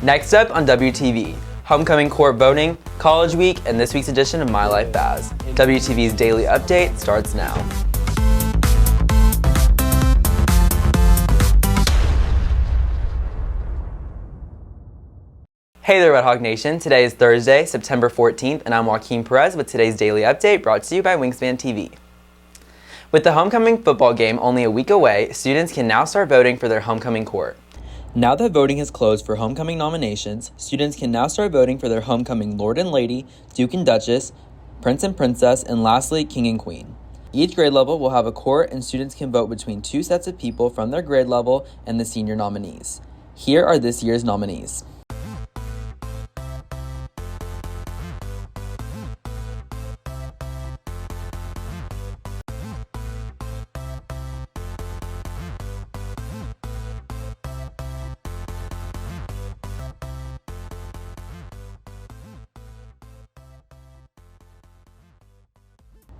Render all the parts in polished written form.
Next up on WTV, homecoming court voting, college week, and this week's edition of My Life As. WTV's daily update starts now. Hey there, Red Hawk Nation. Today is Thursday, September 14th, and I'm Joaquin Perez with today's daily update brought to you by Wingspan TV. With the homecoming football game only a week away, students can now start voting for their homecoming court. Now that voting has closed for homecoming nominations, students can now start voting for their homecoming Lord and Lady, Duke and Duchess, Prince and Princess, and lastly, King and Queen. Each grade level will have a court, and students can vote between two sets of people from their grade level and the senior nominees. Here are this year's nominees.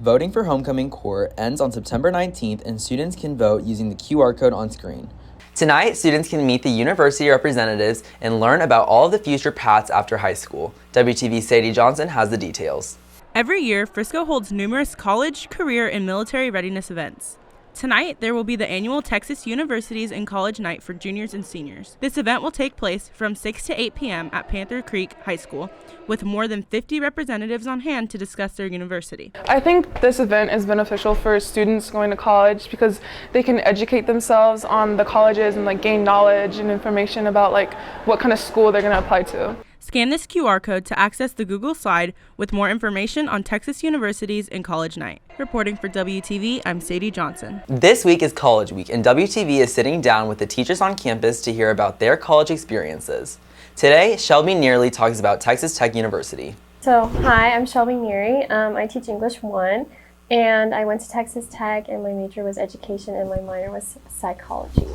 Voting for homecoming court ends on September 19th, and students can vote using the QR code on screen. Tonight, students can meet the university representatives and learn about all of the future paths after high school. WTV's Sadie Johnson has the details. Every year, Frisco holds numerous college, career, and military readiness events. Tonight, there will be the annual Texas Universities and College Night for juniors and seniors. This event will take place from 6 to 8 p.m. at Panther Creek High School, with more than 50 representatives on hand to discuss their university. I think this event is beneficial for students going to college because they can educate themselves on the colleges and gain knowledge and information about what kind of school they're going to apply to. Scan this QR code to access the Google slide with more information on Texas Universities and College Night. Reporting for WTV, I'm Sadie Johnson. This week is College Week, and WTV is sitting down with the teachers on campus to hear about their college experiences. Today, Shelby Nearly talks about Texas Tech University. So, hi, I'm Shelby Neary. I teach English 1, and I went to Texas Tech, and my major was education, and my minor was psychology.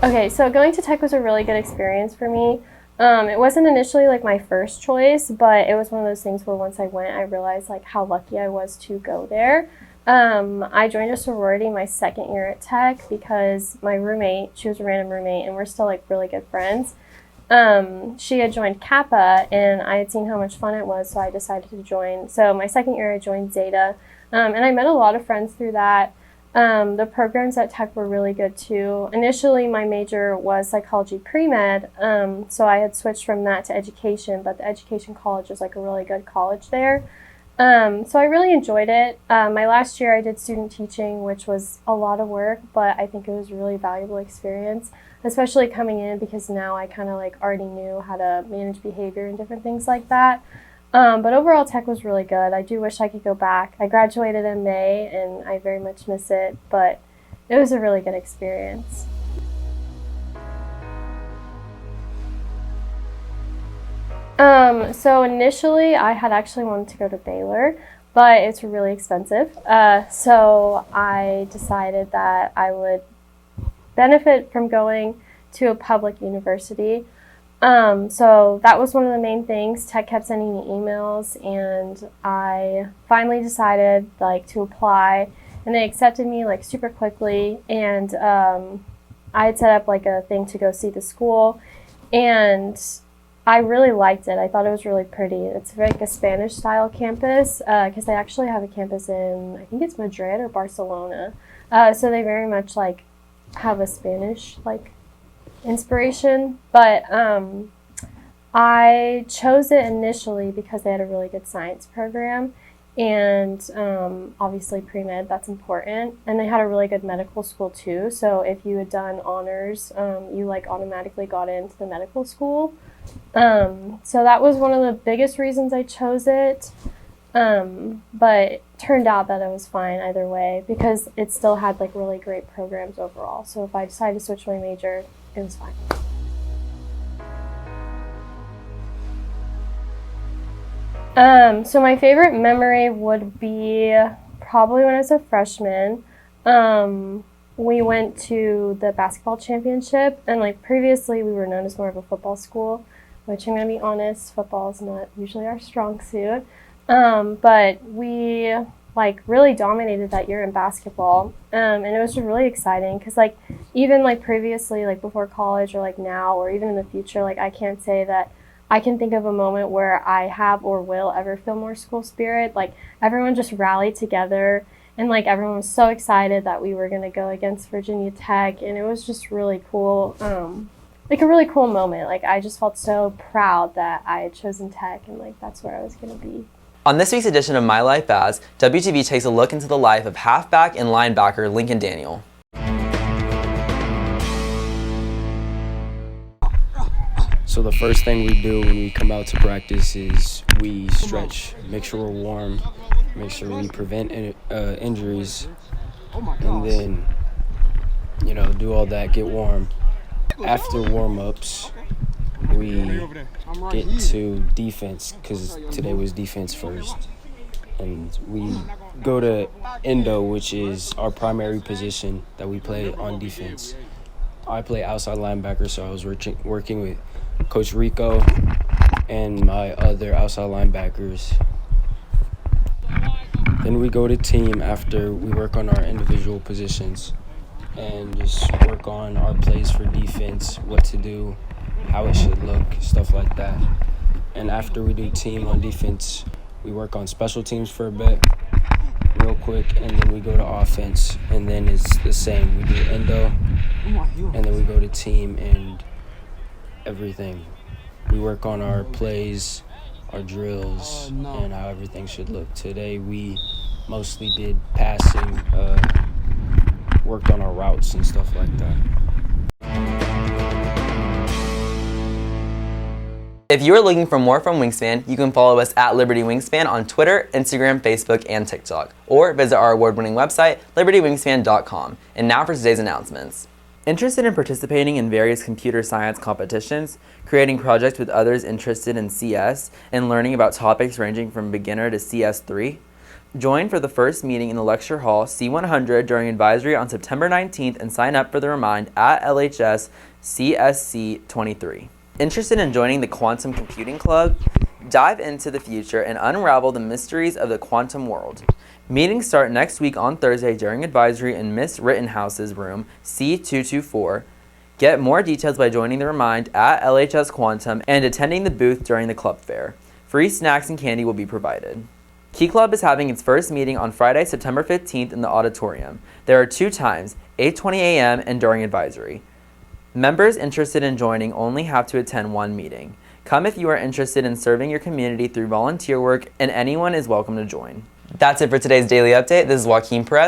Okay, so going to Tech was a really good experience for me. It wasn't initially my first choice, but it was one of those things where once I went, I realized how lucky I was to go there. I joined a sorority my second year at Tech because my roommate, she was a random roommate, and we're still really good friends. She had joined Kappa, and I had seen how much fun it was, so I decided to join. So my second year, I joined Zeta, and I met a lot of friends through that. The programs at Tech were really good too. Initially, my major was psychology pre-med, so I had switched from that to education, but the education college was a really good college there. So I really enjoyed it. My last year I did student teaching, which was a lot of work, but I think it was a really valuable experience, especially coming in because now I kind of already knew how to manage behavior and different things like that. But overall, Tech was really good. I do wish I could go back. I graduated in May, and I very much miss it, but it was a really good experience. So initially, I had actually wanted to go to Baylor, but it's really expensive. So I decided that I would benefit from going to a public university. So that was one of the main things. Tech kept sending me emails, and I finally decided to apply, and they accepted me super quickly. And I had set up a thing to go see the school, and I really liked it. I thought it was really pretty. It's a Spanish style campus because they actually have a campus in, I think it's Madrid or Barcelona. So they very much have a Spanish inspiration, but I chose it initially because they had a really good science program, and obviously pre-med, that's important, and they had a really good medical school too, so if you had done honors, you automatically got into the medical school. So that was one of the biggest reasons I chose it, but it turned out that it was fine either way because it still had really great programs overall, so if I decided to switch my major, it was fine. So my favorite memory would be probably when I was a freshman. We went to the basketball championship, and previously we were known as more of a football school, which I'm going to be honest, football is not usually our strong suit. But we like really dominated that year in basketball. And it was just really exciting because like even like previously, like before college or like now or even in the future, like I can't say that I can think of a moment where I have or will ever feel more school spirit. Like everyone just rallied together and like everyone was so excited that we were going to go against Virginia Tech, and it was just really cool. Like a really cool moment. Like I just felt so proud that I had chosen Tech and like that's where I was going to be. On this week's edition of My Life As, WTV takes a look into the life of halfback and linebacker Lincoln Daniel. So the first thing we do when we come out to practice is we stretch, make sure we're warm, make sure we prevent injuries, and then, do all that, get warm. After warm-ups, we get to defense, because today was defense first. And we go to endo, which is our primary position that we play on defense. I play outside linebacker, so I was working with Coach Rico and my other outside linebackers. Then we go to team after we work on our individual positions and just work on our plays for defense, what to do, how it should look, stuff like that. And after we do team on defense, we work on special teams for a bit, real quick, and then we go to offense, and then it's the same. We do endo, and then we go to team and everything. We work on our plays, our drills, and how everything should look. Today we mostly did passing, worked on our routes and stuff like that. If you are looking for more from Wingspan, you can follow us at Liberty Wingspan on Twitter, Instagram, Facebook, and TikTok, or visit our award-winning website, libertywingspan.com. And now for today's announcements. Interested in participating in various computer science competitions, creating projects with others interested in CS, and learning about topics ranging from beginner to CS3? Join for the first meeting in the lecture hall C100 during advisory on September 19th and sign up for the Remind at LHS CSC 23. Interested in joining the Quantum Computing Club? Dive into the future and unravel the mysteries of the quantum world. Meetings start next week on Thursday during advisory in Miss Rittenhouse's room C224. Get more details by joining the Remind at LHS Quantum and attending the booth during the club fair. Free snacks and candy will be provided. Key Club is having its first meeting on Friday, September 15th in the auditorium. There are 2 times, 8:20 a.m. and during advisory. Members interested in joining only have to attend 1 meeting. Come if you are interested in serving your community through volunteer work, and anyone is welcome to join. That's it for today's Daily Update. This is Joaquin Perez.